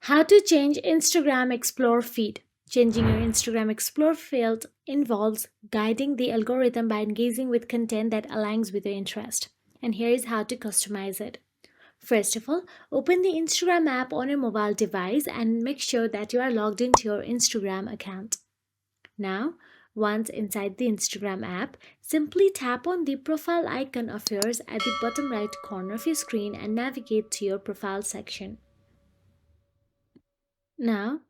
How to change Instagram Explore feed. Changing your Instagram Explore field involves guiding the algorithm by engaging with content that aligns with your interest. And here is how to customize it. First of all, open the Instagram app on your mobile device and make sure that you are logged into your Instagram account. Now, once inside the Instagram app, simply tap on the profile icon of yours at the bottom right corner of your screen and navigate to your profile section. Now,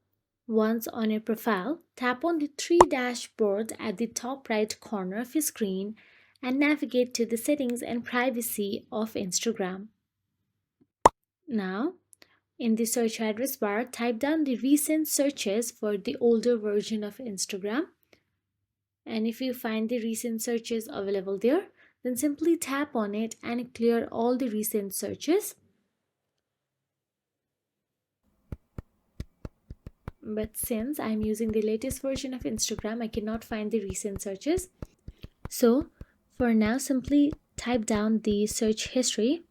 once on your profile, tap on the three dashboard at the top right corner of your screen and navigate to the settings and privacy of Instagram. Now, in the search address bar, type down the recent searches for the older version of Instagram. And if you find the recent searches available there, then simply tap on it and clear all the recent searches. But since I'm using the latest version of Instagram, I cannot find the recent searches. So for now, simply type down the search history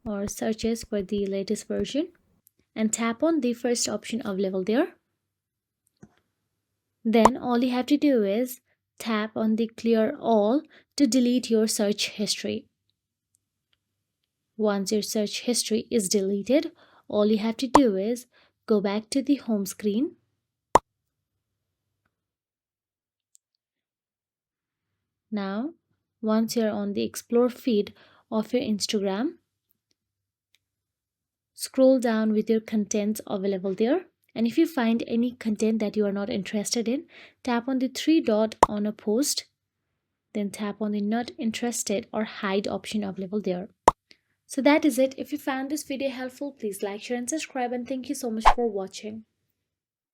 or searches for the latest version and tap on the first option available there. Then all you have to do is tap on the clear all to delete your search history. Once your search history is deleted, all you have to do is go back to the home screen. Now, once you're on the explore feed of your Instagram, scroll down with your contents available there. And if you find any content that you are not interested in, tap on the three dot on a post, then tap on the not interested or hide option available there. So that is it. If you found this video helpful, please like, share and subscribe, and thank you so much for watching.